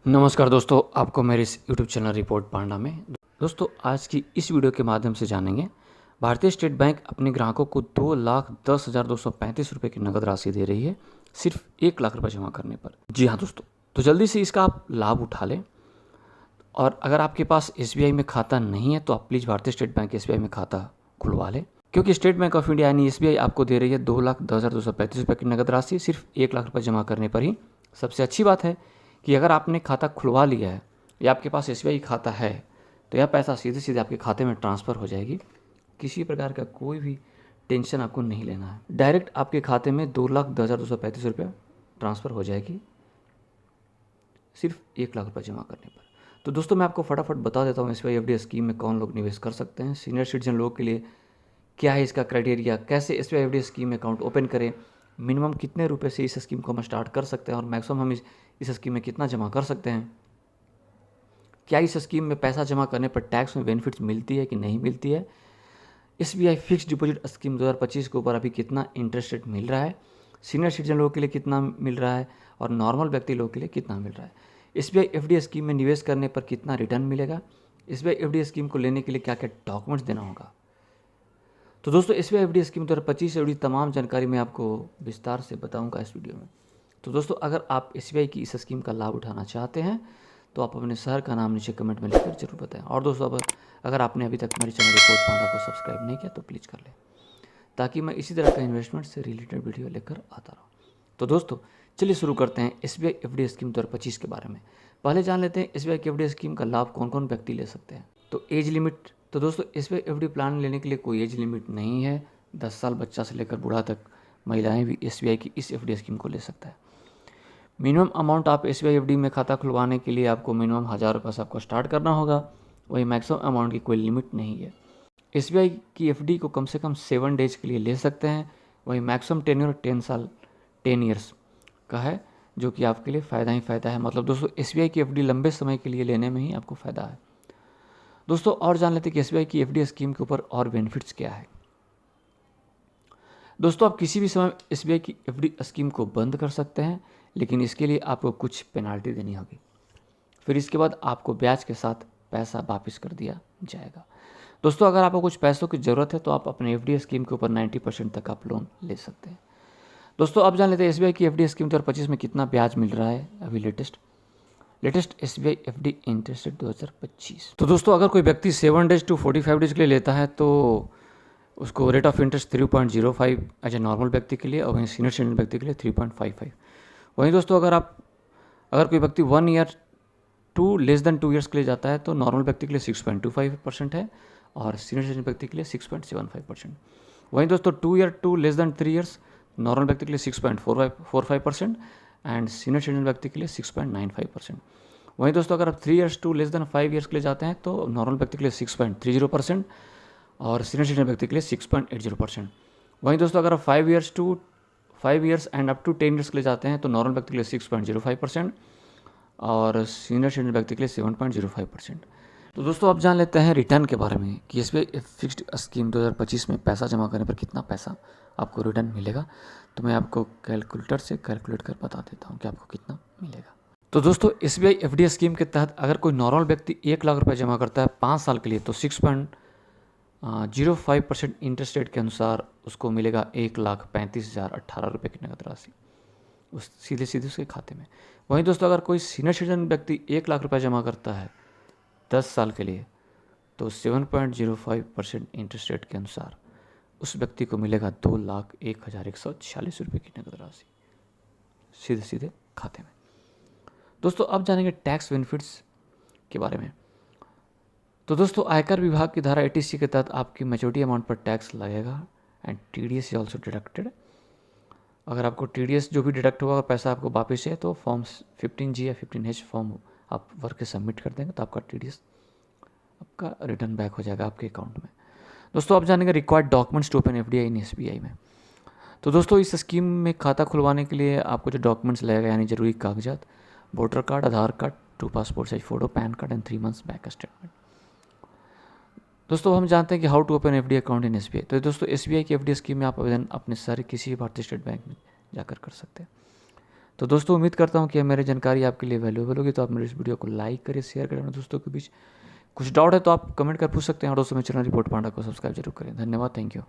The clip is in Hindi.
नमस्कार दोस्तों, आपको मेरे इस यूट्यूब चैनल रिपोर्ट पांडा में दोस्तों आज की इस वीडियो के माध्यम से जानेंगे। भारतीय स्टेट बैंक अपने ग्राहकों को 2,10,235 रुपये की नगद राशि दे रही है सिर्फ 1 लाख रुपये जमा करने पर। जी हाँ दोस्तों, तो जल्दी से इसका आप लाभ उठा लें। और अगर आपके पास SBI में खाता नहीं है तो आप प्लीज़ भारतीय स्टेट बैंक SBI में खाता खुलवा लें, क्योंकि स्टेट बैंक ऑफ इंडिया यानी SBI आपको दे रही है 2,10,235 रुपये की नगद राशि सिर्फ 1 लाख रुपये जमा करने पर ही। सबसे अच्छी बात है कि अगर आपने खाता खुलवा लिया है या आपके पास SBI खाता है तो यह पैसा सीधे सीधे आपके खाते में ट्रांसफ़र हो जाएगी। किसी प्रकार का कोई भी टेंशन आपको नहीं लेना है, डायरेक्ट आपके खाते में 2,10,235 रुपये ट्रांसफ़र हो जाएगी सिर्फ 1 लाख रुपये जमा करने पर। तो दोस्तों मैं आपको फटाफट बता देता हूँ SBI FD स्कीम में कौन लोग निवेश कर सकते हैं। सीनियर सिटीजन लोगों के लिए क्या है इसका क्राइटेरिया, कैसे SBI FD स्कीम में अकाउंट ओपन करें, मिनिमम कितने रुपए से इस स्कीम को हम स्टार्ट कर सकते हैं और मैक्सिमम हम इस स्कीम में कितना जमा कर सकते हैं, क्या इस स्कीम में पैसा जमा करने पर टैक्स में बेनिफिट्स मिलती है कि नहीं मिलती है, SBI फिक्स डिपॉजिट स्कीम 2025 के ऊपर अभी कितना इंटरेस्ट रेट मिल रहा है, सीनियर सिटीजन लोगों के लिए कितना मिल रहा है और नॉर्मल व्यक्ति लोगों के लिए कितना मिल रहा है, SBI FD स्कीम में निवेश करने पर कितना रिटर्न मिलेगा, SBI FD स्कीम को लेने के लिए क्या क्या डॉक्यूमेंट्स देना होगा। तो दोस्तों SBI FD स्कीम 2025 से जुड़ी तमाम जानकारी मैं आपको विस्तार से बताऊंगा इस वीडियो में। तो दोस्तों अगर आप SBI की इस स्कीम का लाभ उठाना चाहते हैं तो आप अपने शहर का नाम नीचे कमेंट में लिखकर जरूर बताएं। और दोस्तों अगर आपने अभी तक मेरे चैनल रिपोर्ट पांडा को सब्सक्राइब नहीं किया तो प्लीज़ कर लें, ताकि मैं इसी तरह का इन्वेस्टमेंट से रिलेटेड वीडियो लेकर आता रहूँ। तो दोस्तों चलिए शुरू करते हैं SBI FD स्कीम 2025 के बारे में। पहले जान लेते हैं SBI की FD स्कीम का लाभ कौन कौन व्यक्ति ले सकते हैं। तो एज लिमिट, तो दोस्तों SBI FD प्लान लेने के लिए कोई एज लिमिट नहीं है। 10 साल बच्चा से लेकर बूढ़ा तक महिलाएं भी SBI की इस FD स्कीम को ले सकता है। मिनिमम अमाउंट आप SBI FD में खाता खुलवाने के लिए आपको मिनिमम 1,000 रुपये से आपको स्टार्ट करना होगा, वही मैक्सिमम अमाउंट की कोई लिमिट नहीं है। SBI की FD को कम से कम 7 डेज के लिए ले सकते हैं, वही मैक्सिमम टेन्योर 10 ईयर्स का है, जो कि आपके लिए फ़ायदा ही फ़ायदा है। मतलब दोस्तों SBI की FD लंबे समय के लिए लेने में ही आपको फ़ायदा है। दोस्तों और जान लेते हैं कि SBI की FD स्कीम के ऊपर और बेनिफिट्स क्या है। दोस्तों आप किसी भी समय SBI की FD स्कीम को बंद कर सकते हैं, लेकिन इसके लिए आपको कुछ पेनाल्टी देनी होगी। फिर इसके बाद आपको ब्याज के साथ पैसा वापस कर दिया जाएगा। दोस्तों अगर आपको कुछ पैसों की ज़रूरत है तो आप अपने FD स्कीम के ऊपर 90% तक आप लोन ले सकते हैं। दोस्तों अब जान लेते हैं SBI की FD स्कीम 2025 में कितना ब्याज मिल रहा है अभी latest SBI FD interest rate 2025। तो दोस्तों अगर कोई व्यक्ति 7 डेज टू 45 डेज के लिए लेता है तो उसको rate of interest 3.05 as a normal व्यक्ति के लिए और वहीं सीनियर सिटीजन व्यक्ति के लिए 3.55। वहीं दोस्तों अगर कोई व्यक्ति 1 year to less than 2 years के लिए जाता है तो नॉर्मल व्यक्ति के लिए 6.25% है और सीनियर सिटीजन व्यक्ति के लिए 6.75%। वहीं दोस्तों 2 year to less than 3 years normal व्यक्ति के लिए 6.45% एंड सीनियर सिटीजन व्यक्ति के लिए 6.95%। वहीं दोस्तों अगर आप 3 years to less than 5 years के लिए जाते हैं तो नॉर्मल व्यक्ति के लिए 6.30% और सीनियर सिटीजन व्यक्ति के लिए 6.80%। वहीं दोस्तों अगर आप 5 years and up to 10 years के लिए जाते हैं तो नॉर्मल व्यक्ति के लिए 6.05% और सीनियर सिटीजन व्यक्ति के लिए 7.05%। तो दोस्तों अब जान लेते हैं रिटर्न के बारे में कि SBI फिक्स्ड स्कीम 2025 में पैसा जमा करने पर कितना पैसा आपको रिटर्न मिलेगा। तो मैं आपको कैलकुलेटर से कैलकुलेट कर बता देता हूँ कि आपको कितना मिलेगा। तो दोस्तों SBI FD स्कीम के तहत अगर कोई नॉर्मल व्यक्ति 1 लाख रुपये जमा करता है 5 साल के लिए तो 6.05% इंटरेस्ट रेट के अनुसार उसको मिलेगा 1,35,018 रुपये की नगद राशि उस सीधे उसके खाते में। वहीं दोस्तों अगर कोई सीनियर सिटीजन व्यक्ति 1 लाख रुपये जमा करता है 10 साल के लिए तो 7.05% इंटरेस्ट रेट के अनुसार उस व्यक्ति को मिलेगा 2,01,146 रुपये की नगद राशि सीधे खाते में। दोस्तों अब जानेंगे टैक्स बेनिफिट्स के बारे में। तो दोस्तों आयकर विभाग की धारा 80C के तहत आपकी मैच्योरिटी अमाउंट पर टैक्स लगेगा and TDS is also deducted. अगर आपको TDS जो भी डिडक्ट होगा पैसा आपको वापस है तो फॉर्म 15G या 15H फॉर्म आप भर के सबमिट कर देंगे तो आपका TDS आपका रिटर्न बैक हो जाएगा आपके अकाउंट में। दोस्तों आप जानेंगे required documents to open FDI in SBI में। तो दोस्तों इस स्कीम में खाता खुलवाने के लिए आपको जो डॉक्यूमेंट्स लगेगा यानी जरूरी कागजात, voter card, Aadhaar card, 2 passport size photo, PAN card and 3 months bank statement. दोस्तों हम जानते हैं कि how to open FD account in SBI। तो दोस्तों SBI की FD स्कीम में आप आवेदन अपने शहर किसी भी भारतीय स्टेट बैंक में जाकर कर सकते हैं। तो दोस्तों उम्मीद करता हूँ कि मेरी जानकारी आपके लिए वैल्यूएबल होगी, तो आप मेरे इस वीडियो को लाइक करें, शेयर करें अपने दोस्तों के बीच। कुछ डाउट है तो आप कमेंट कर पूछ सकते हैं, और दोस्तों मेरे चैनल रिपोर्ट पांडा को सब्सक्राइब जरूर करें। धन्यवाद, थैंक यू।